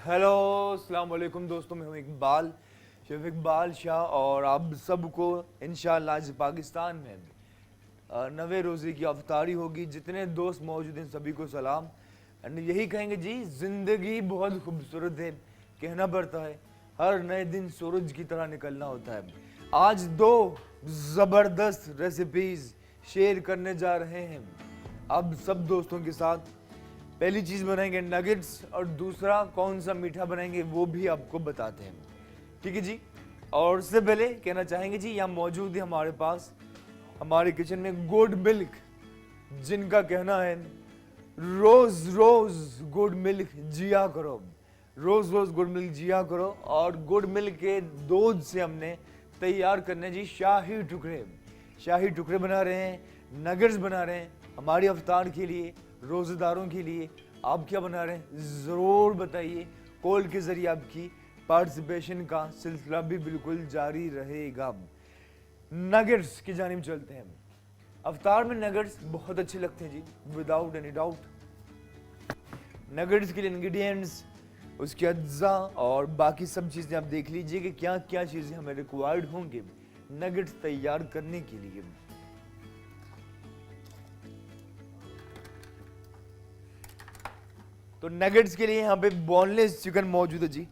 Hello अस्सलाम वालेकुम दोस्तों, मैं हूं इकबाल शेफ इकबाल शाह और आप सबको इंशाल्लाह आज पाकिस्तान में नवे रोज़े की अफ्तारी होगी। जितने दोस्त मौजूद हैं सभी को सलाम। एंड यही कहेंगे जी, ज़िंदगी बहुत खूबसूरत है, कहना पड़ता है हर नए दिन सूरज की तरह निकलना होता है। आज दो ज़बरदस्त रेसिपीज़ शेयर करने जा रहे हैं अब सब दोस्तों के साथ। पहली चीज़ बनाएंगे नगेट्स और दूसरा कौन सा मीठा बनाएंगे वो भी आपको बताते हैं, ठीक है जी। और उससे पहले कहना चाहेंगे जी, यहाँ मौजूद है हमारे पास हमारे किचन में गुड मिल्क, जिनका कहना है रोज रोज गुड मिल्क जिया करो, रोज रोज गुड मिल्क जिया करो। और गुड मिल्क के दूध से हमने तैयार करने जी शाही टुकड़े, शाही टुकड़े बना रहे हैं, नगेट्स बना रहे हैं हमारी अफ्तार के लिए, रोज़ेदारों के लिए। आप क्या बना रहे हैं ज़रूर बताइए। कॉल के ज़रिए आपकी पार्टिसिपेशन का सिलसिला भी बिल्कुल जारी रहेगा। नगेट्स की जानिब चलते हैं। अफ्तार में नगेट्स बहुत अच्छे लगते हैं जी, विदाउट एनी डाउट। नगेट्स के लिए इंग्रेडिएंट्स, उसके अज्जा और बाकी सब चीज़ें आप देख लीजिए कि क्या क्या चीज़ें हमें रिक्वायर्ड होंगे नगेट्स तैयार करने के लिए। तो नगेट्स के लिए यहाँ पे बोनलेस चिकन मौजूद है जी।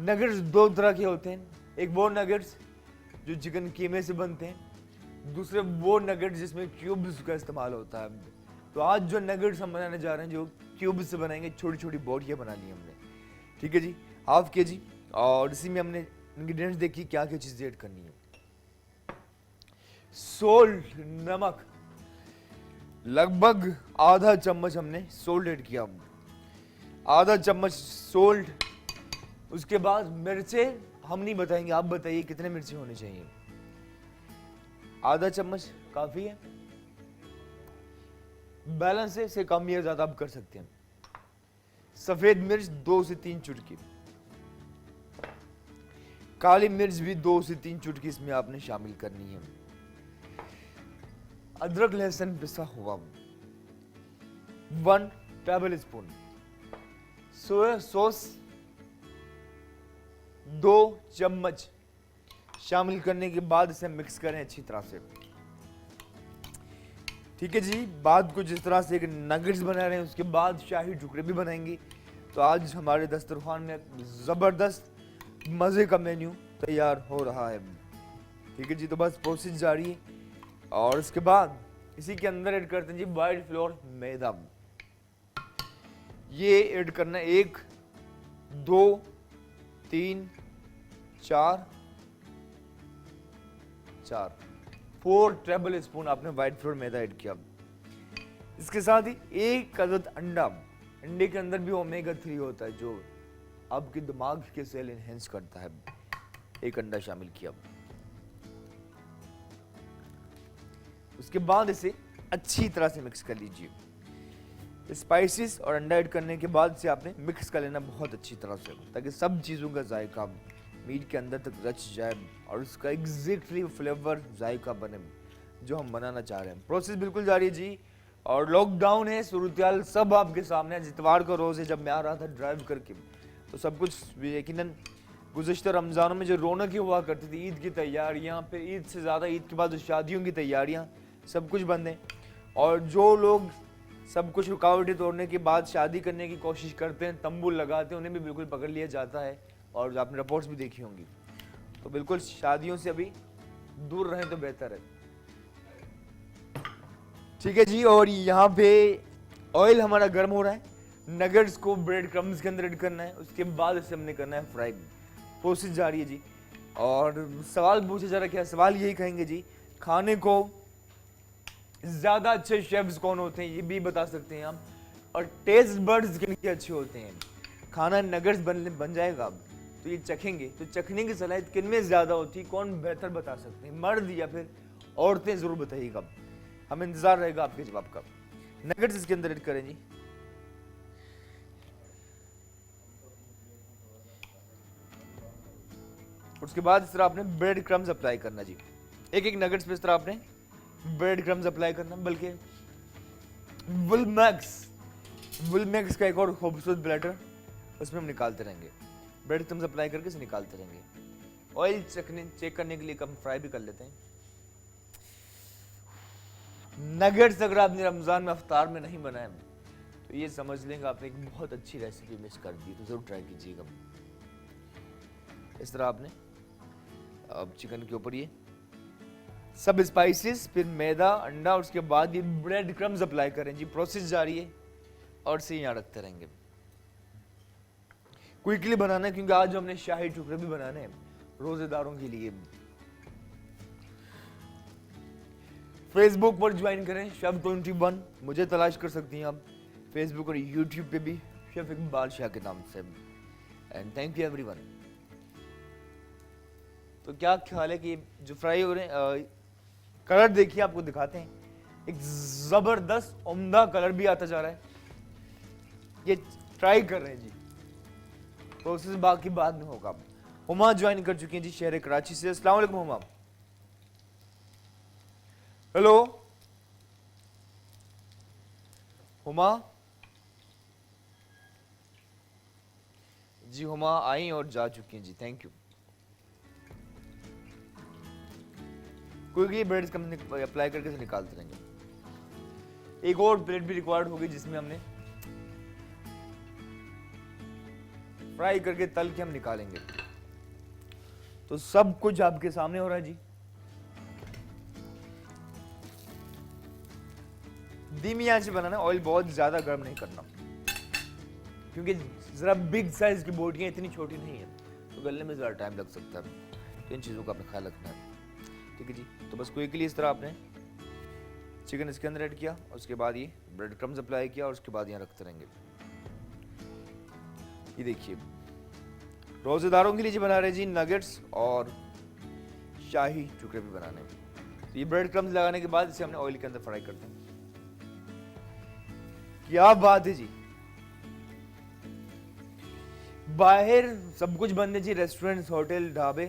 नगेट्स दो तरह के होते हैं, एक वो नगेट्स जो चिकन कीमे से बनते हैं, दूसरे वो नगेट्स जिसमें क्यूब्स का इस्तेमाल होता है। तो आज जो नगेट्स हम बनाने जा रहे हैं जो क्यूब्स से बनाएंगे, छोटी छोटी बोटियाँ बना ली हमने, ठीक है जी, हाफ के जी। और इसी में हमने इंग्रेडिएंट्स देखी क्या क्या चीज़ें ऐड करनी है। सोल्ट, नमक लगभग आधा चम्मच हमने सोल्ट ऐड किया, आधा चम्मच सोल्ट। उसके बाद मिर्चें हम नहीं बताएंगे, आप बताइए कितने मिर्ची होनी चाहिए। आधा चम्मच काफी है, बैलेंस है, से कम या ज्यादा आप कर सकते हैं। सफेद मिर्च 2 से 3 चुटकी, काली मिर्च भी 2 से 3 चुटकी इसमें आपने शामिल करनी है। अदरक लहसुन पिसा हुआ 1 टेबल स्पून, सोया सॉस 2 चम्मच शामिल करने के बाद इसे मिक्स करें अच्छी तरह से, ठीक है जी। बाद को जिस तरह से एक नगेट्स बना रहे हैं उसके बाद शाही टुकड़े भी बनाएंगे। तो आज हमारे दस्तरखान में ज़बरदस्त मज़े का मेन्यू तैयार हो रहा है, ठीक है जी। तो बस प्रोसेस जारी है और इसके बाद इसी के अंदर ऐड करते हैं जी वाइट फ्लोर मैदा। ये ऐड करना 1 2 3 4 4 टेबल स्पून आपने व्हाइट फ्लोर मैदा ऐड किया। इसके साथ ही 1 अदद अंडा, अंडे के अंदर भी ओमेगा 3 होता है जो आपके दिमाग के सेल एनहेंस करता है, 1 अंडा शामिल किया। उसके बाद इसे अच्छी तरह से मिक्स कर लीजिए। स्पाइसेस और अंडा ऐड करने के बाद से आपने मिक्स कर लेना बहुत अच्छी तरह से, ताकि सब चीज़ों का जायका मीट के अंदर तक रच जाए और उसका एग्जैक्टली फ्लेवर जायका बने जो हम बनाना चाह रहे हैं। प्रोसेस बिल्कुल जारी है जी। और लॉकडाउन है, सूरत सब आपके सामने है। इतवार को रोज़ है, जब मैं आ रहा था ड्राइव करके तो सब कुछ यकीनन गुज़श्ता रमज़ानों में जो रौनक हुआ करती थी, ईद की तैयारियाँ, फिर ईद से ज़्यादा ईद के बाद जो शादियों की तैयारियाँ, सब कुछ बंद है। और जो लोग सब कुछ रुकावटें तोड़ने के बाद शादी करने की कोशिश करते हैं, तंबू लगाते हैं, उन्हें भी बिल्कुल पकड़ लिया जाता है। और आपने रिपोर्ट्स भी देखी होंगी। तो बिल्कुल शादियों से अभी दूर रहें तो बेहतर है, ठीक है जी। और यहाँ पे ऑयल हमारा गर्म हो रहा है, नगेट्स को ब्रेड क्रम्स के अंदर ऐड करना है, उसके बाद इसे हमने करना है फ्राई। प्रोसेस जारी है जी। और सवाल पूछे जा रहा, क्या सवाल यही कहेंगे जी, खाने को ज़्यादा अच्छे शेफ्स कौन होते हैं ये भी बता सकते हैं हम, और टेस्ट बर्ड्स किनके अच्छे होते हैं। खाना नगेट्स बन जाएगा अब तो ये चखेंगे, तो चखने की सलाहियत किन में ज़्यादा होती है, कौन बेहतर बता सकते हैं, मर्द या फिर औरतें, ज़रूर बताइएगा। हमें इंतज़ार रहेगा आपके जवाब का। नगेट्स इसके अंदर ऐड करें जी। उसके बाद इस तरह आपने ब्रेड क्रम्स अप्लाई करना जी, एक एक नगेट्स पे इस तरह आपने ब्रेड क्रम्स अप्लाई करना। बल्कि विलमैक्स का एक और खूबसूरत ब्लेटर उसमें हम निकालते रहेंगे, ब्रेड क्रम्स अप्लाई करके इसे निकालते रहेंगे। ऑयल चेक करने के लिए हम फ्राई भी कर लेते हैं। नगेट्स अगर आपने रमज़ान में अफ्तार में नहीं बनाए तो ये समझ लेंगे आपने एक बहुत अच्छी रेसिपी मिस कर दी, तो ज़रूर ट्राई कीजिएगा। इस तरह आपने अब चिकन के ऊपर ये सब स्पाइसेस, फिर मैदा, अंडा, और उसके बाद ये ब्रेड क्रम्स अप्लाई करें जी। प्रोसेस जारी है और से यहाँ रखते रहेंगे। क्विकली बनाना है क्योंकि आज हमने शाही टुकड़े भी बनाने हैं रोजेदारों के लिए। फेसबुक पर ज्वाइन करें शेफ 21, मुझे तलाश कर सकती हैं आप फेसबुक और यूट्यूब पे भी शेफ इकबाल शाह के नाम से। And thank you everyone. तो क्या ख्याल है कि जो फ्राई हो रहे हैं, कलर देखिए, आपको दिखाते हैं, एक जबरदस्त उम्दा कलर भी आता जा रहा है। ये ट्राई कर रहे हैं जी, प्रोसेस बाकी बाद में होगा। हुमा ज्वाइन कर चुकी हैं जी शहर कराची से। अस्सलाम वालेकुम हुमा। हेलो हुमा जी, हुमा आई और जा चुकी हैं जी, थैंक यू। क्योंकि ब्रेड कंपनी अप्लाई करके से निकालते रहेंगे। एक और प्लेट भी रिक्वायर्ड होगी जिसमें हमने फ्राई करके तल के हम निकालेंगे। तो सब कुछ आपके सामने हो रहा है जी। धीमी आंच पे बनाना, ऑयल बहुत ज्यादा गर्म नहीं करना क्योंकि जरा बिग साइज की बोटियां इतनी छोटी नहीं है तो गलने में जरा टाइम लग सकता है, तो इन चीजों का आपने ख्याल रखना है। ठीक है जी। तो बस क्विकली इस तरह आपने चिकन इसके अंदर ऐड किया, उसके बाद ये ब्रेड क्रम्स अप्लाई किया और उसके बाद यहाँ रखते रहेंगे। ये देखिए रोजेदारों के लिए जी बना रहे जी नगेट्स और शाही टुकड़े भी बनाने में। तो ये ब्रेड क्रम्स लगाने के बाद इसे हमने ऑयल के अंदर फ्राई करते हैं। क्या बात है जी, बाहर सब कुछ बंद है जी, रेस्टोरेंट, होटल, ढाबे,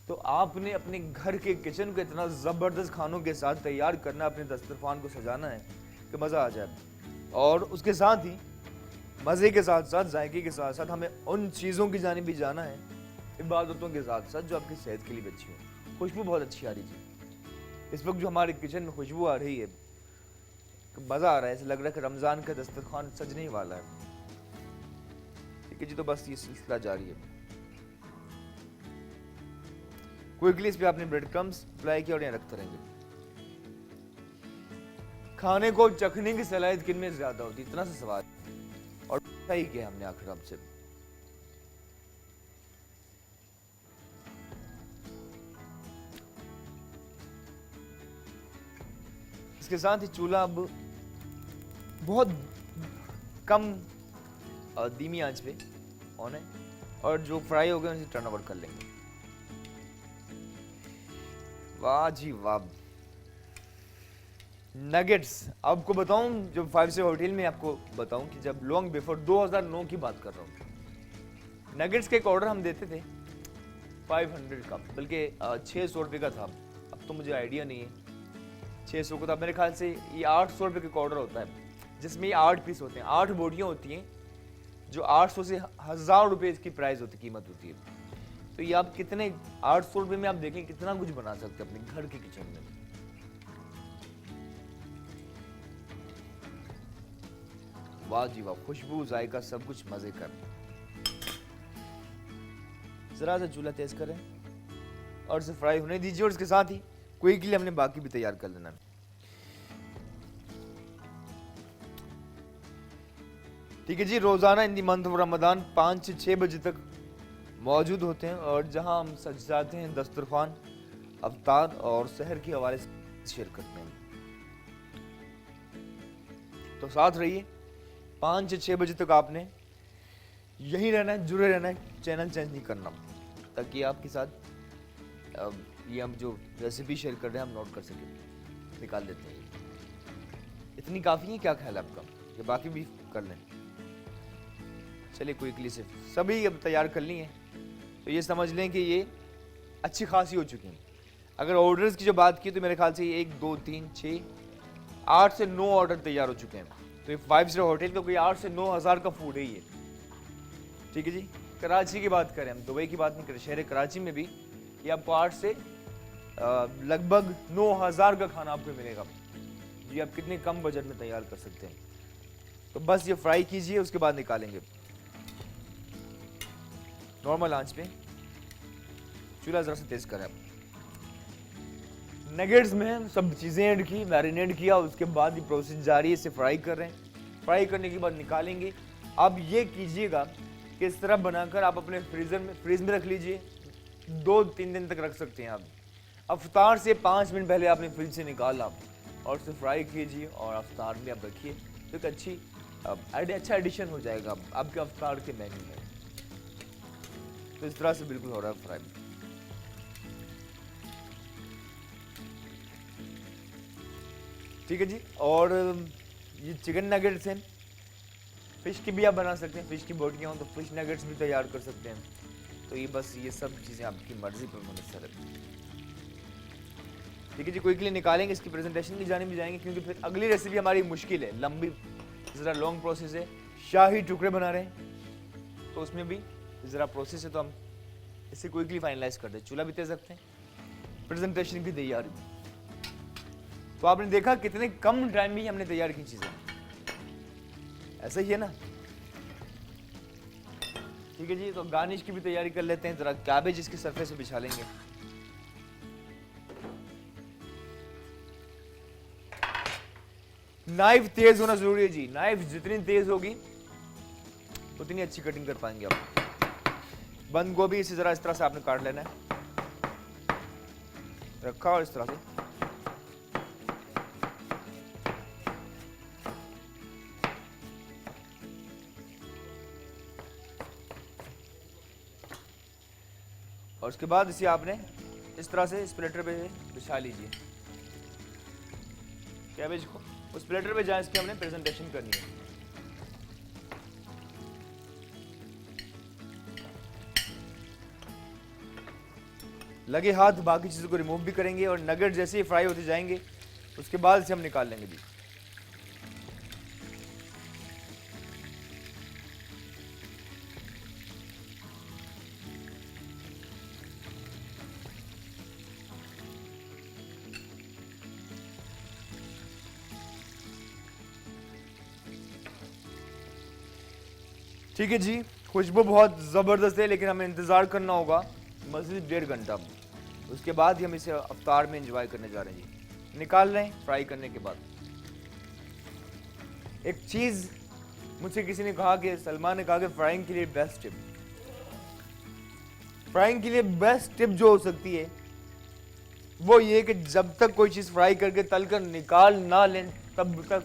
तो आपने अपने घर के किचन को इतना जबरदस्त खानों के साथ तैयार करना, अपने दस्तरखान को सजाना है कि मजा आ जाए। और उसके साथ ही मजे के साथ साथ जायके के साथ साथ हमें उन चीजों की जानिब भी जाना है, इबादतों के साथ साथ, जो आपकी सेहत के लिए भी अच्छी हो। खुशबू बहुत अच्छी आ रही थी इस वक्त, जो हमारे किचन में खुशबू आ रही है, मजा आ रहा है, ऐसा लग रहा है कि रमजान का दस्तरखान सजने ही वाला है। ठीक है जी। तो बस ये सिलसिला जारी है। क्विकली इस पे आपने ब्रेड क्रम्स अप्लाई किया और यहाँ रखते रहेंगे। खाने को चखने की सलाहियत किन में ज्यादा होती, इतना सा सवाल, और सही किया हमने आखिर आपसे। इसके साथ ही चूल्हा अब बहुत कम धीमी आंच पे ऑन है और जो फ्राई हो गए उसे टर्न ओवर कर लेंगे। वाह जी वाह। नगेट्स आपको बताऊं, जब 5 स्टार होटल में आपको बताऊं कि जब लॉन्ग बिफोर 2009 की बात कर रहा हूं, नगेट्स का एक ऑर्डर हम देते थे 500 का, बल्कि 600 रुपये का था। अब तो मुझे आइडिया नहीं है 600 का था, मेरे ख्याल से ये 800 रुपये का ऑर्डर होता है, जिसमें ये 8 पीस होते हैं, 8 बोटियां होती हैं, जो 800 से 1000 रुपये इसकी प्राइस होती, कीमत होती है। तो ये आप कितने 800 रुपये में आप देखें कितना कुछ बना सकते हैं अपने घर के किचन में। वाह जी वाह, खुशबू, जायका, सब कुछ मजे कर। जरा सा चूल्हा तेज करें और इसे फ्राई होने दीजिए, और इसके साथ ही क्विकली हमने बाकी भी तैयार कर लेना है। ठीक है जी। रोजाना इन दी मंथ ऑफ रमजान 5 से 6 बजे तक मौजूद होते हैं, और जहां हम सज जाते हैं दस्तरखान, अफ्तार और सहर के हवाले से शेयर करते हैं। तो साथ रहिए, 5 से 6 बजे तक आपने यही रहना है, जुड़े रहना है, चैनल चेंज नहीं करना, ताकि आपके साथ ये हम जो रेसिपी शेयर कर रहे हैं हम नोट कर सकें, निकाल देते हैं। इतनी काफ़ी है, क्या ख्याल है आपका, ये बाकी भी कर लें? चलिए क्विकली से सभी अब तैयार कर ली हैं, तो ये समझ लें कि ये अच्छी खासी हो चुकी हैं। अगर ऑर्डर्स की जो बात की तो मेरे ख्याल से 1 2 3 6 8 से 9 ऑर्डर तैयार हो चुके हैं। तो ये 5 स्टार होटल का कोई 8 से 9 हज़ार का फूड है ये। ठीक है जी। कराची की बात करें, हम दुबई की बात नहीं करें, शहर कराची में भी ये आपको 8 से लगभग 9,000 का खाना आपको मिलेगा जी। आप कितने कम बजट में तैयार कर सकते हैं। तो बस ये फ्राई कीजिए, उसके बाद निकालेंगे नॉर्मल आंच पे। चूल्हा जरा से तेज करें आप। नगेट्स में सब चीज़ें ऐड की, मैरिनेट किया, उसके बाद ये प्रोसेस जारी है, इसे फ्राई कर रहे हैं। फ्राई करने के बाद निकालेंगे। अब ये कीजिएगा कि इस तरह बनाकर आप अपने फ्रीज में रख लीजिए, 2-3 दिन तक रख सकते हैं आप। अफ्तार से 5 मिनट पहले आपने फ्रिज से निकाला और उसे फ्राई कीजिए और अफ्तार में आप रखिए, तो एक अच्छा एडिशन हो जाएगा आपके अफ्तार के मेन्यू में। तो इस तरह से बिल्कुल हो रहा है फ्राई। ठीक है जी। और ये चिकन नगेट्स हैं, फिश की भी आप बना सकते हैं, फिश की बोटियाँ हो तो फिश नगेट्स भी तैयार कर सकते हैं। तो ये बस ये सब चीज़ें आपकी मर्जी पर मुनसर है। ठीक है जी, क्विकली निकालेंगे, इसकी प्रेजेंटेशन की जाने भी जाएंगे, क्योंकि फिर अगली रेसिपी हमारी मुश्किल है, लंबी, ज़रा लॉन्ग प्रोसेस है। शाही टुकड़े बना रहे हैं तो उसमें भी ज़रा प्रोसेस है, तो हम इसे क्विकली फाइनलाइज कर दें। चूल्हा भी तेज रखते हैं, प्रेजेंटेशन की तैयारी। तो आपने देखा कितने कम टाइम में ही हमने तैयार की चीज़ें, ऐसा ही है ना। ठीक है जी, तो गार्निश की भी तैयारी कर लेते हैं। ज़रा कैबेज इसके सरफेस पे बिछा लेंगे। नाइफ तेज होना जरूरी है जी, नाइफ जितनी तेज होगी उतनी अच्छी कटिंग कर पाएंगे आप। बंद गोभी इसे जरा इस तरह से आपने काट लेना है, रखा और इस तरह से और उसके बाद इसे आपने इस तरह से स्प्लिटर पे बिछा लीजिए कैबेज को। उस प्लेटर पे जहाँ इसकी हमने प्रेजेंटेशन करनी है। लगे हाथ बाकी चीज़ों को रिमूव भी करेंगे और नगेट जैसे ही फ्राई होते जाएंगे उसके बाद इसे हम निकाल लेंगे जी। ठीक है जी, खुशबू बहुत ज़बरदस्त है, लेकिन हमें इंतज़ार करना होगा मज़ीद 1.5 घंटा। उसके बाद ही हम इसे अफ्तार में एंजॉय करने जा रहे हैं जी। निकाल रहे हैं फ्राई करने के बाद। एक चीज़ मुझसे किसी ने कहा कि सलमान ने कहा कि फ्राइंग के लिए बेस्ट टिप, फ्राइंग के लिए बेस्ट टिप जो हो सकती है वो ये कि जब तक कोई चीज़ फ्राई करके तल कर निकाल ना लें तब तक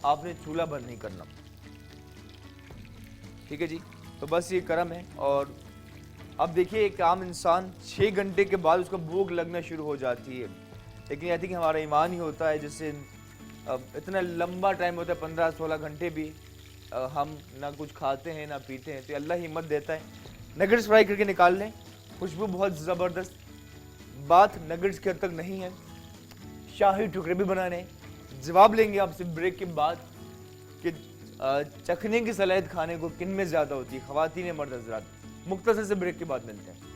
आपने चूल्हा बंद नहीं करना। ठीक है जी, तो बस ये करम है। और अब देखिए एक आम इंसान 6 घंटे के बाद उसको भूख लगना शुरू हो जाती है, लेकिन आई थिंक हमारा ईमान ही होता है जिससे इतना लंबा टाइम होता है 15-16 घंटे भी हम ना कुछ खाते हैं ना पीते हैं, तो अल्लाह हिम्मत देता है। नगेट्स फ्राई करके निकाल लें, खुशबू बहुत ज़बरदस्त। बात नगेट्स के हद तक नहीं है, शाही टुकड़े भी बनाने हैं। जवाब लेंगे आपसे ब्रेक के बाद कि चखने की सलाहियत खाने को किन में ज़्यादा होती है, ख़वातीन या मर्द हज़रात। मुख्तसर से ब्रेक के बाद मिलते हैं।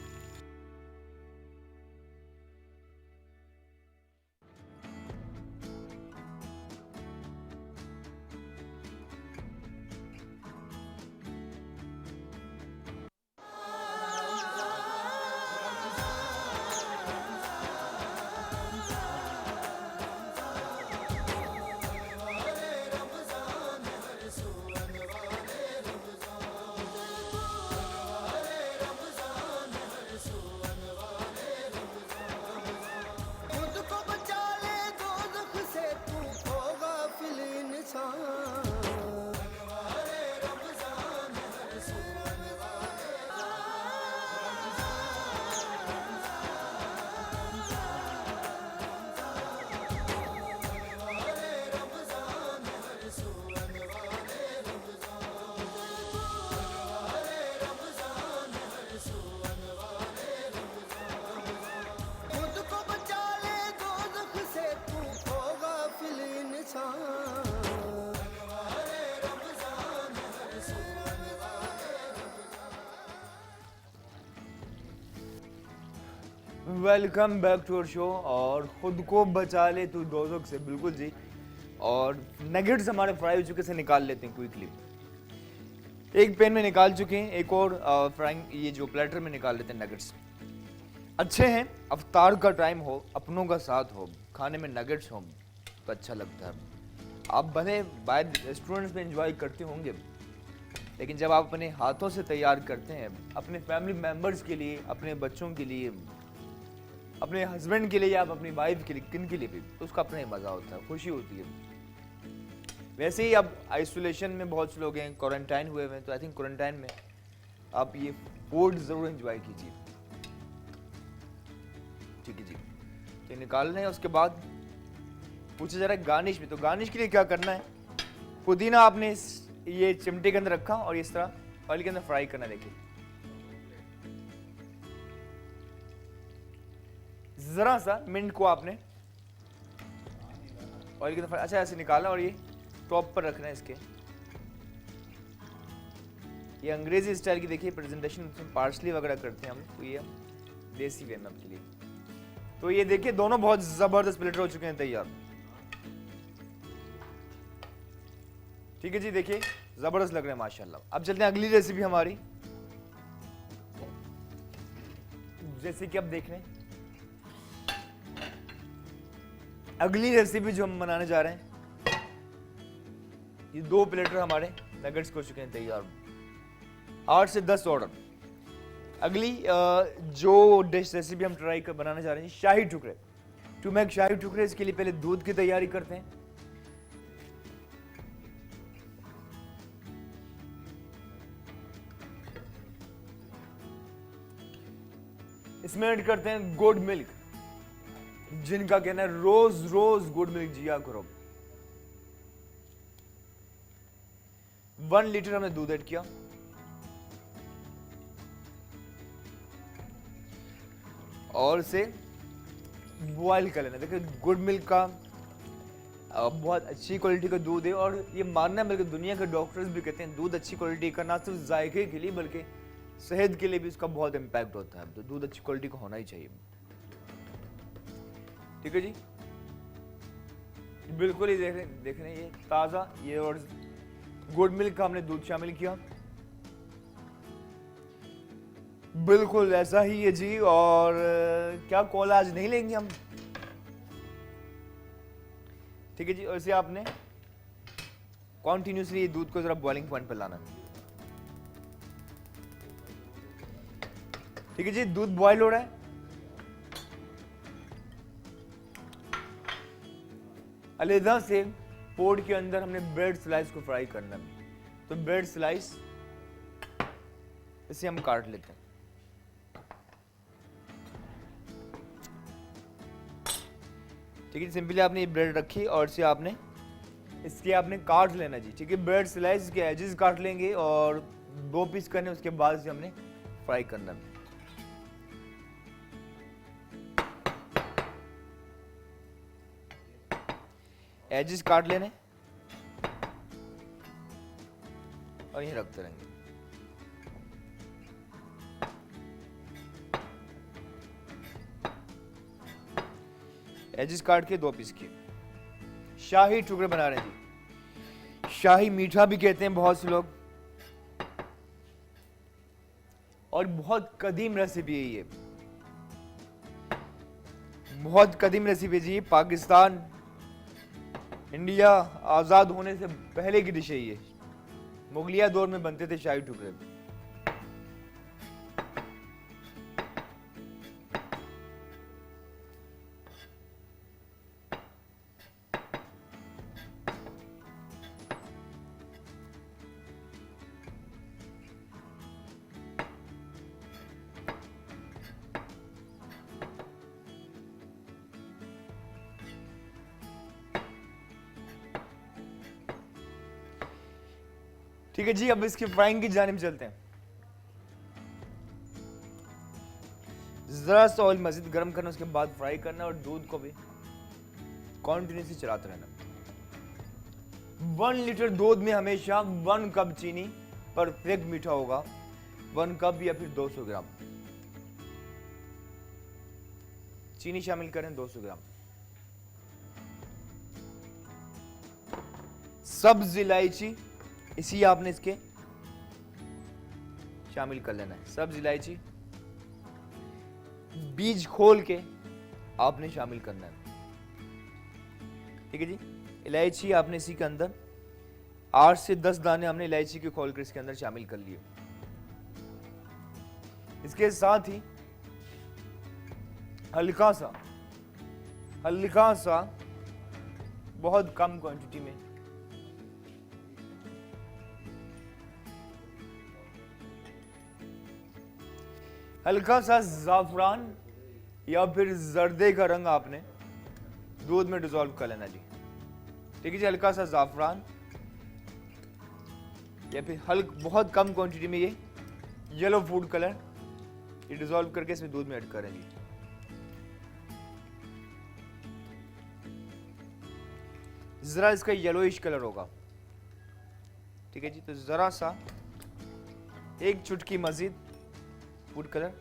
Welcome back to our show. और खुद को बचा ले तू दोज़ख से, बिल्कुल जी। और नगेट्स हमारे फ्राई हो चुके से निकाल लेते हैं क्विकली। एक पैन में निकाल चुके हैं, एक और फ्राइंग ये जो प्लेटर में निकाल लेते हैं नगेट्स। अच्छे हैं, अफ्तार का टाइम हो, अपनों का साथ हो, खाने में नगेट्स हो तो अच्छा लगता है। आप भले बाहर रेस्टोरेंट्स में एंजॉय करते होंगे, लेकिन जब आप अपने हाथों से तैयार करते हैं अपने फैमिली मेम्बर्स के लिए, अपने बच्चों के लिए, अपने हस्बैंड के लिए या आप अपनी वाइफ के लिए, किन के लिए भी, तो उसका अपना ही मज़ा होता है, खुशी होती है। वैसे ही अब आइसोलेशन में बहुत से लोग हैं, क्वारंटाइन हुए हुए हैं, तो आई थिंक क्वारंटाइन में आप ये फूड ज़रूर एंजॉय कीजिए। ठीक है जी, तो निकाल रहे हैं। उसके बाद पूछे जा रहा है गार्निश में, तो गार्निश के लिए क्या करना है, पुदीना आपने ये चिमटे के अंदर रखा और इस तरह ऑयल के अंदर फ्राई करना। देखिए जरा सा मिंट को आपने ऑयल के अंदर अच्छा ऐसे निकालना और ये टॉप पर रखना है इसके। ये अंग्रेजी स्टाइल की देखिए प्रेजेंटेशन, पार्सली वगैरह करते हैं हम, तो ये देसी वे में आपके लिए। तो ये देखिए दोनों बहुत जबरदस्त प्लेटर हो चुके हैं तैयार। ठीक है जी, देखिए जबरदस्त लग रहे हैं माशाल्लाह। अब चलते हैं अगली रेसिपी हमारी, जैसे कि आप देख रहे हैं अगली रेसिपी जो हम बनाने जा रहे हैं, ये 2 प्लेटर हमारे नगेट्स हो चुके हैं तैयार। 8 से 10 ऑर्डर। अगली जो डिश रेसिपी हम ट्राई कर बनाने जा रहे हैं, शाही टुकड़े। टू मेक शाही टुकड़े, इसके लिए पहले दूध की तैयारी करते हैं। इसमें ऐड करते हैं गुड मिल्क, जिनका कहना है रोज रोज गुड मिल्क जिया करो। 1 लीटर हमने दूध ऐड किया। और इसे बॉयल कर लेना। देखिए गुड मिल्क का बहुत अच्छी क्वालिटी का दूध है, और ये मानना है बल्कि दुनिया के डॉक्टर्स भी कहते हैं दूध अच्छी क्वालिटी का ना सिर्फ जायके के लिए बल्कि सेहत के लिए भी इसका बहुत इम्पैक्ट होता है। तो दूध अच्छी क्वालिटी का होना ही चाहिए। ठीक है जी, बिल्कुल ही देख रहे हैं ये ताज़ा, ये और गुड मिल्क का हमने दूध शामिल किया, बिल्कुल ऐसा ही है जी। और क्या कॉल आज नहीं लेंगे हम? ठीक है जी, वैसे आपने कॉन्टिन्यूसली दूध को जरा बॉइलिंग पॉइंट पर लाना। ठीक है जी, दूध बॉयल हो रहा है। अलग से पोर्ट के अंदर हमने ब्रेड स्लाइस को फ्राई करना है। तो ब्रेड स्लाइस इसे हम काट लेते हैं। ठीक है, सिंपली आपने ये ब्रेड रखी और इसे आपने आपने काट लेना जी। ठीक है, ब्रेड स्लाइस के एजेस काट लेंगे और 2 पीस करने, उसके बाद से हमने फ्राई करना है। एजेस काट लेने और ये रखते रहेंगे। एजेस काट के 2 पीस किए। शाही टुकड़े बना रहे हैं जी। शाही मीठा भी कहते हैं बहुत से लोग, और बहुत कदीम रेसिपी है ये, बहुत कदीम रेसिपी जी। पाकिस्तान इंडिया आजाद होने से पहले की डिश है ये। मुगलिया दौर में बनते थे शाही टुकड़े। ठीक है जी, अब इसकी फ्राइंग की जानिब चलते हैं। जरा सा ऑयल मजीद गर्म करना, उसके बाद फ्राई करना और दूध को भी कॉन्टिन्यूसली चलाते रहना। 1 लीटर दूध में हमेशा 1 कप चीनी परफेक्ट मीठा होगा, 1 कप या फिर 200 ग्राम। चीनी शामिल करें 200 ग्राम। सब्ज इलायची इसी आपने इसके शामिल कर लेना है। सब्ज इलायची बीज खोल के आपने शामिल करना है। ठीक है जी, इलायची आपने इसी के अंदर 8 से 10 दाने हमने इलायची के खोल कर इसके अंदर शामिल कर लिए। इसके साथ ही हल्का सा बहुत कम क्वांटिटी में हल्का सा जाफरान या फिर जर्दे का रंग आपने दूध में डिसॉल्व कर लेना जी। ठीक है जी, हल्का सा जाफरान या फिर बहुत कम क्वांटिटी में ये येलो फूड कलर ये डिसॉल्व करके इसमें दूध में ऐड करें जी। जरा इसका येलोइश कलर होगा। ठीक है जी, तो जरा सा एक चुटकी मजीद फूड कलर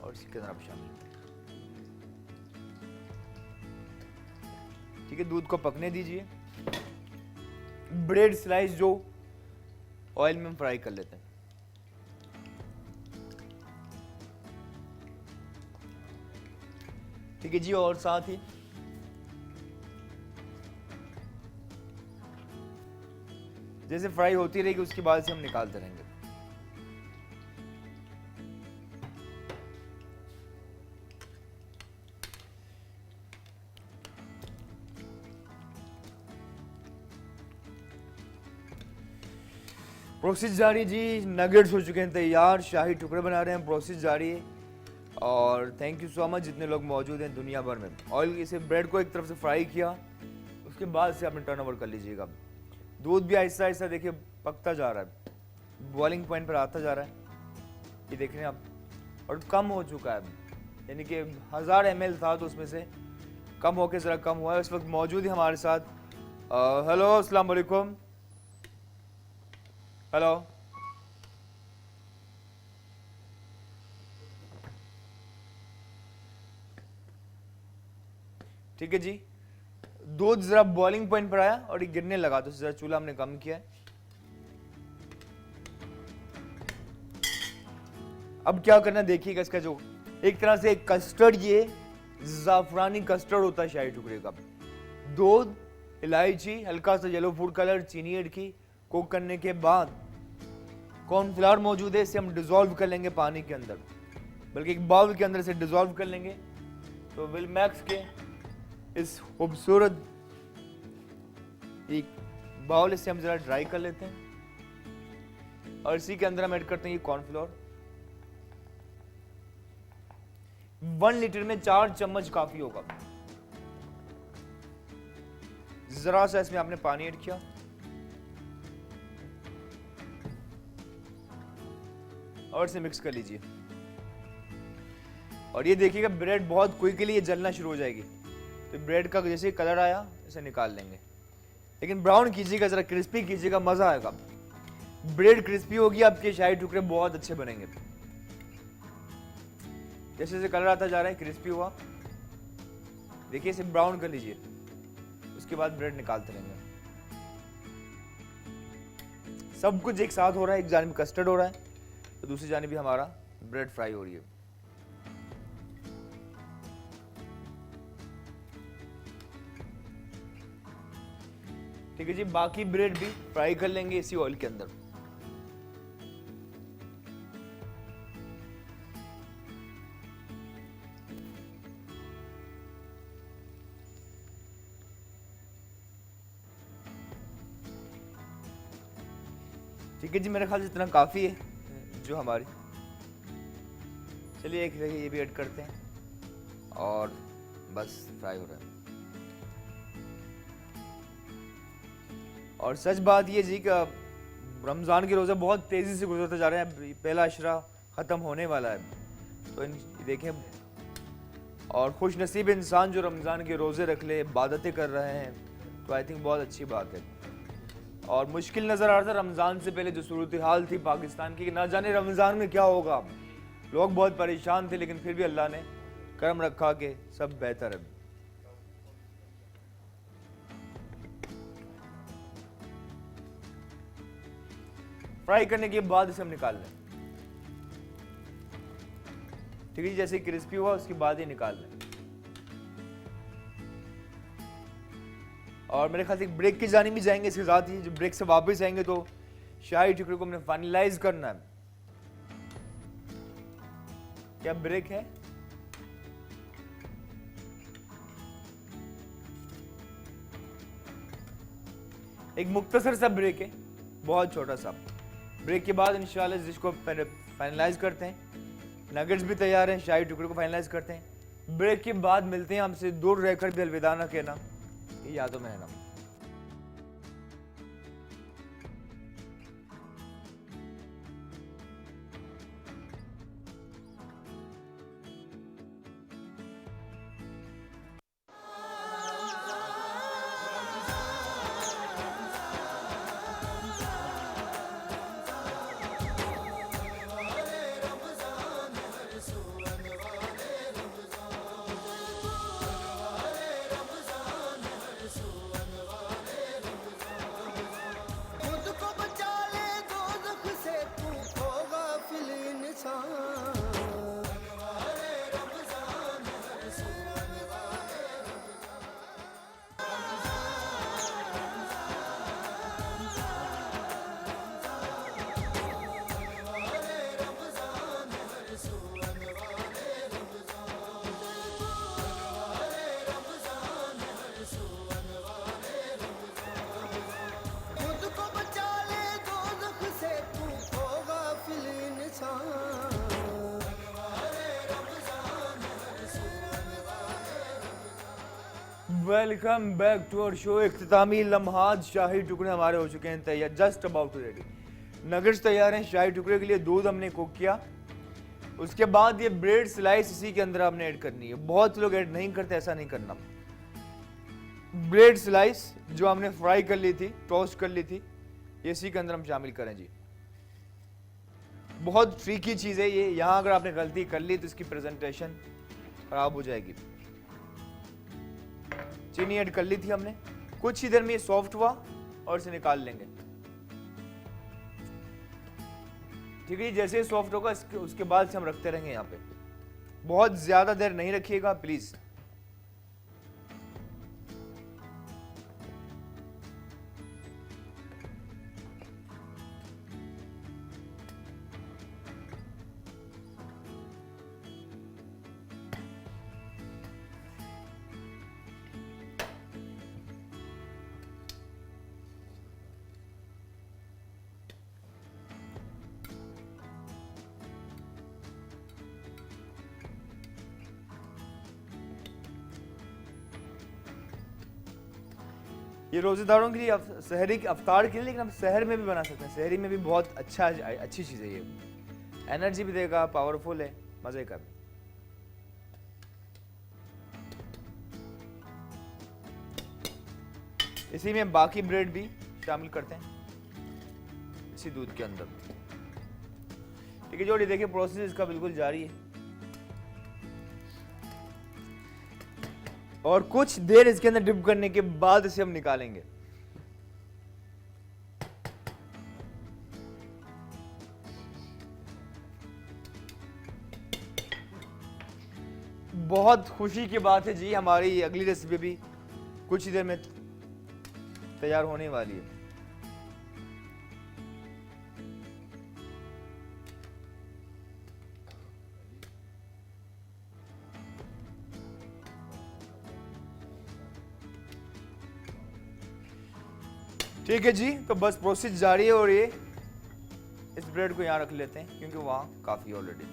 और इसी के अंदर आप शामिल। ठीक है, दूध को पकने दीजिए। ब्रेड स्लाइस जो ऑयल में फ्राई कर लेते हैं। ठीक है जी, और साथ ही जैसे फ्राई होती रहेगी उसके बाद से हम निकालते रहेंगे। प्रोसेस जारी जी, नगेट्स हो चुके हैं तैयार, शाही टुकड़े बना रहे हैं, प्रोसेस जारी है। और थैंक यू सो मच जितने लोग मौजूद हैं दुनिया भर में। ऑयल इसे ब्रेड को एक तरफ से फ्राई किया, उसके बाद से आपने टर्न ओवर कर लीजिएगा। दूध भी आहिस्ता आहिस्ता देखिए पकता जा रहा है, बॉइलिंग पॉइंट पर आता जा रहा है, ये देख रहे हैं आप, और कम हो चुका है। यानी कि 1000 ml था तो उसमें से कम होकर ज़रा कम हुआ है। इस वक्त मौजूद है हमारे साथ। हेलो, अस्सलाम वालेकुम। हेलो, ठीक है जी, दूध जरा बॉइलिंग पॉइंट पर आया और ये गिरने लगा तो जरा चूल्हा हमने कम किया है। अब क्या करना देखिएगा, इसका जो एक तरह से कस्टर्ड, ये जाफरानी कस्टर्ड होता है शाही टुकड़े का। दूध, इलायची, हल्का सा येलो फूड कलर, चीनी ऐड की, कुक करने के बाद कॉर्नफ्लावर मौजूद है, इसे हम डिसॉल्व कर लेंगे पानी के अंदर, बल्कि एक बाउल के अंदर से डिसॉल्व कर लेंगे। तो विलमैक्स के इस खूबसूरत एक बाउल इसे हम जरा ड्राई कर लेते हैं और इसी के अंदर हम ऐड करते हैं ये कॉर्नफ्लोर। 1 लीटर में 4 चम्मच काफी होगा। जरा सा इसमें आपने पानी ऐड किया और इसे मिक्स कर लीजिए। और ये देखिएगा ब्रेड बहुत क्विकली ये जलना शुरू हो जाएगी। तो ब्रेड का जैसे कलर आया इसे निकाल लेंगे, लेकिन ब्राउन कीजिएगा, जरा क्रिस्पी कीजिएगा, मजा आएगा। ब्रेड क्रिस्पी होगी, आपके शाही टुकड़े बहुत अच्छे बनेंगे। जैसे जैसे कलर आता जा रहा है, क्रिस्पी हुआ, देखिए इसे ब्राउन कर लीजिए, उसके बाद ब्रेड निकालते रहेंगे। सब कुछ एक साथ हो रहा है, एक जानिब कस्टर्ड हो रहा है तो दूसरी जानिब भी हमारा ब्रेड फ्राई हो रही है। ठीक है जी, बाकी ब्रेड भी फ्राई कर लेंगे इसी ऑयल के अंदर। ठीक है जी, मेरे ख्याल से इतना काफी है जो हमारी। चलिए एक रही ये भी ऐड करते हैं और बस फ्राई हो रहा है। और सच बात ये जी कि रमज़ान के रोज़े बहुत तेज़ी से गुजरते जा रहे हैं, पहला अशरा ख़त्म होने वाला है। तो देखें, और खुश नसीब इंसान जो रमज़ान के रोज़े रख ले, इबादतें कर रहे हैं, तो आई थिंक बहुत अच्छी बात है। और मुश्किल नज़र आ रहा था रमज़ान से पहले जो सूरत हाल थी पाकिस्तान की, कि ना जाने रमज़ान में क्या होगा। लोग बहुत परेशान थे, लेकिन फिर भी अल्लाह ने करम रखा कि सब बेहतर है। फ्राई करने के बाद इसे हम निकाल लें। ठीक है, जैसे क्रिस्पी हुआ उसके बाद ही निकाल लें। और मेरे ख्याल से ब्रेक की जानी भी जाएंगे इसके साथ ही। जब ब्रेक से वापस आएंगे तो शाही टुकड़े को हमने फाइनलाइज करना है। क्या ब्रेक है? एक मुख्तसर सा ब्रेक है, बहुत छोटा सा। ब्रेक के बाद इंशाल्लाह जिसको फाइनलाइज करते हैं। नगेट्स भी तैयार हैं, शाही टुकड़े को फाइनलाइज करते हैं। ब्रेक के बाद मिलते हैं। हमसे दूर रहकर भी अलविदा ना कहना, ये यादों में रहना। Welcome back to our show. इख्तितामी लम्हात, शाही टुकड़े हमारे हो चुके हैं तैयार, just about to ready. Nuggets तैयार हैं शाही टुकड़े के लिए। दूध हमने कुक किया, उसके बाद ये ब्रेड स्लाइस इसी के अंदर हमने ऐड करनी है। बहुत लोग ऐड नहीं करते, ऐसा नहीं करना। ब्रेड स्लाइस जो हमने फ्राई कर ली थी, टोस्ट कर ली थी, ये इसी के अंदर हम शामिल करें जी। बहुत ट्रिकी चीज़ है ये, यहाँ अगर आपने गलती कर ली तो इसकी प्रेजेंटेशन खराब हो जाएगी। चीनी ऐड कर ली थी हमने, कुछ ही देर में ये सॉफ्ट हुआ और इसे निकाल लेंगे। ठीक है, जैसे सॉफ्ट होगा उसके बाद से हम रखते रहेंगे यहाँ पे। बहुत ज्यादा देर नहीं रखिएगा प्लीज। ये रोजेदारों के लिए, सहरी के अफ्तार के लिए, लेकिन हम सहर में भी बना सकते हैं। सहरी में भी बहुत अच्छी चीज़ है ये। एनर्जी भी देगा, पावरफुल है, मज़े का भी। इसी में बाकी ब्रेड भी शामिल करते हैं इसी दूध के अंदर। ठीक है जोड़ी, देखिए प्रोसेस इसका बिल्कुल जारी है। और कुछ देर इसके अंदर डिप करने के बाद इसे हम निकालेंगे। बहुत खुशी की बात है जी, हमारी अगली रेसिपी भी कुछ ही देर में तैयार होने वाली है। ठीक है जी, तो बस प्रोसेस जारी है। और ये इस ब्रेड को यहाँ रख लेते हैं क्योंकि वहाँ काफ़ी ऑलरेडी।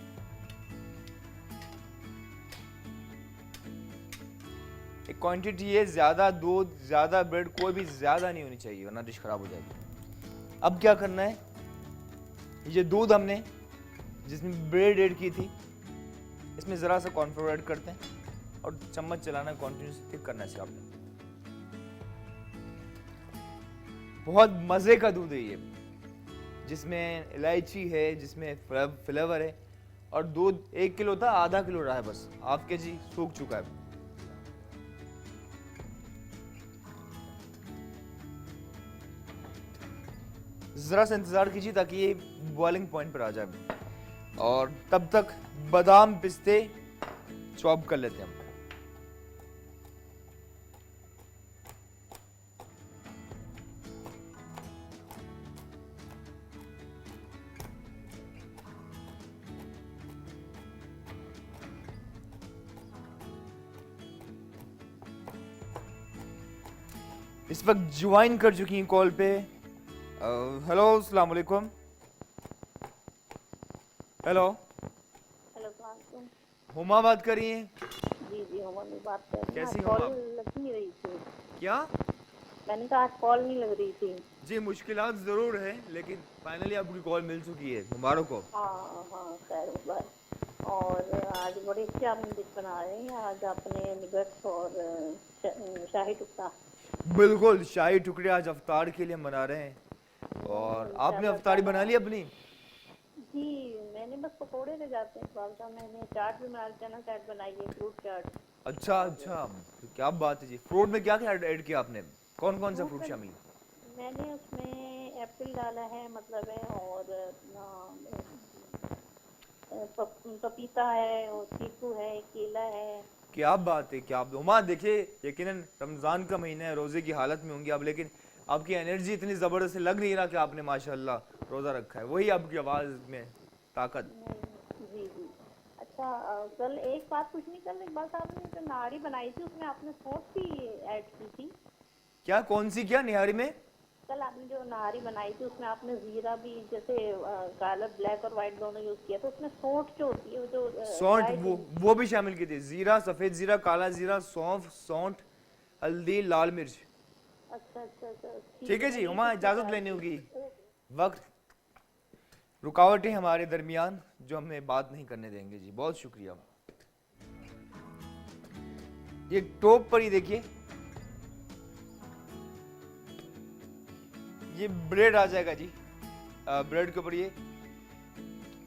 एक क्वांटिटी है, ज़्यादा दूध ज़्यादा ब्रेड कोई भी ज़्यादा नहीं होनी चाहिए वरना डिश खराब हो जाएगी। अब क्या करना है, ये दूध हमने जिसमें ब्रेड ऐड की थी इसमें ज़रा सा कॉर्नफ्लोर ऐड करते हैं और चम्मच चलाना, कंटिन्यूस थिक करना है इसे आपने। बहुत मज़े का दूध है ये, जिसमें इलायची है, जिसमें फ्लेवर है। और दूध 1 किलो था, आधा किलो रहा है बस, हाफ के जी सूख चुका है। ज़रा सा इंतज़ार कीजिए ताकि ये बॉइलिंग पॉइंट पर आ जाए, और तब तक बादाम पिस्ते चॉप कर लेते हैं हम। इस वक्त ज्वाइन कर चुकी हैं कॉल पे। हेलो, अस्सलाम वालेकुम। हेलो, हेलो, हुमा बात कर रही हैं? जी जी हुमा भी बात कर रही हैं। कैसी आज हो कॉल आप? लग नहीं रही थी। क्या? मैंने कहा आज कॉल नहीं लग रही थी। जी, मुश्किलात ज़रूर है, लेकिन फाइनली आपकी कॉल मिल चुकी है, मुबारक हो। हाँ हाँ, खैर बस। और आज बड़े अच्छे आपने डिश बना रहे हैं। आज आपने निगट्स और शाही टुकड़ा। बिल्कुल, शाही टुकड़े आज अफ्तार के लिए हम बना रहे हैं। और आपने इंशाल्लाह अफ्तारी बना ताला। ली अपनी? जी, मैंने बस पकोड़े ले जाते हैं इकबाल साहब। मैंने चाट भी बना, चना चाट बनाई है, फ्रूट चाट। अच्छा अच्छा, तो क्या बात है जी। फ्रूट में क्या क्या ऐड किया आपने? कौन कौन सा फ्रूट फ्रूट में शामिल? मैंने उसमें एप्पल डाला है, मतलब है, और पपीता है, और चीकू है, केला है। क्या बात है, क्या आप हुमा, देखिए यकीनन रमज़ान का महीना है, रोज़े की हालत में होंगी आप, लेकिन आपकी एनर्जी इतनी ज़बरदस्त लग नहीं रहा कि आपने माशाल्लाह रोज़ा रखा है। वही आपकी आवाज़ में ताकत। नहीं, जी जी। अच्छा, कल एक बात पूछनी, कल इकबाल साहब ने जो नाड़ी बनाई थी उसमें आपने सौंफ भी ऐड की थी। क्या, कौन सी, क्या निहारी में? कल आपने जो नाड़ी बनाई थी उसमें आपने जीरा भी, जैसे काला, ब्लैक और वाइट दोनों यूज किया, तो उसमें सौंठ जो होती है, वो जो सौंठ, ड्राई वो भी शामिल की थी। जीरा, सफ़ेद जीरा, काला जीरा, सौंफ, सौंठ, हल्दी, लाल मिर्च। अच्छा अच्छा अच्छा, ठीक है जी मैंने ये हुमा, कुछ इजाज़त डाल लेनी दी। होगी। वक्त, रुकावटें हमारे दरमियान जो हमें बात नहीं करने देंगे जी। बहुत शुक्रिया। ये टॉप पर ही देखिए, ये ब्रेड आ जाएगा जी। ब्रेड के ऊपर ये,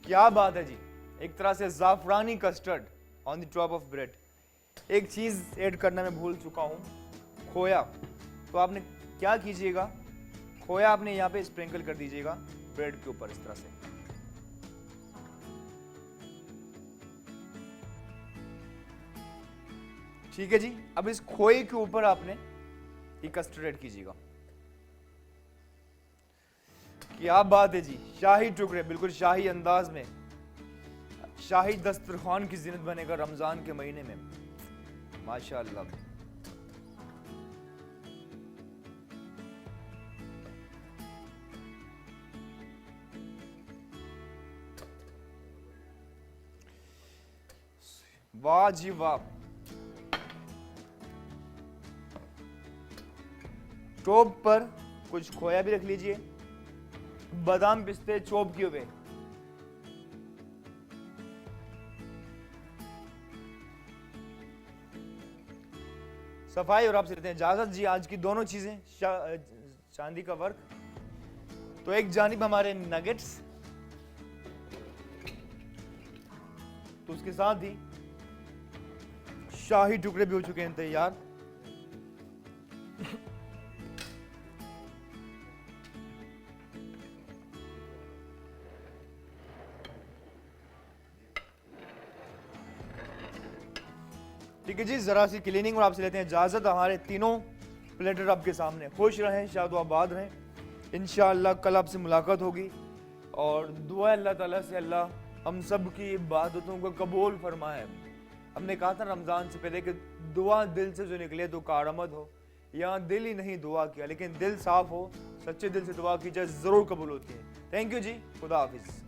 क्या बात है जी, एक तरह से ज़ाफ़रानी custard on the top of bread. एक चीज़ ऐड करना मैं भूल चुका हूँ, खोया। तो आपने क्या कीजिएगा, खोया आपने यहाँ पे स्प्रिंकल कर दीजिएगा ब्रेड के ऊपर, इस तरह से। ठीक है जी, अब इस खोए के ऊपर आपने ये कस्टर्ड ऐड कीजिएगा। क्या बात है जी, शाही टुकड़े, बिल्कुल शाही अंदाज में, शाही दस्तरखान की जिन्नत बनेगा रमजान के महीने में, माशाअल्लाह। वाह जी वाह। टॉप पर कुछ खोया भी रख लीजिए, बादाम पिस्ते चॉप किए हुए। सफाई, और आपसे लेते हैं इजाजत जी। आज की दोनों चीजें चांदी का वर्क। तो एक जानिब हमारे नगेट्स, तो उसके साथ ही शाही टुकड़े भी हो चुके हैं तैयार। ठीक है जी, जरा सी क्लीनिंग और आपसे लेते हैं इजाजत। हमारे तीनों प्लेटर आपके सामने। खुश रहें, शाद आबाद रहें। इंशाअल्लाह कल आपसे मुलाकात होगी, और दुआ अल्लाह ताला से अल्लाह हम सब की इबादतों को कबूल फरमाए। हमने कहा था रमज़ान से पहले कि दुआ दिल से जो निकले तो कारआमद हो। यहाँ दिल ही नहीं दुआ किया, लेकिन दिल साफ हो, सच्चे दिल से दुआ की जाए, ज़रूर कबूल होती है। थैंक यू जी, खुदा हाफिज़।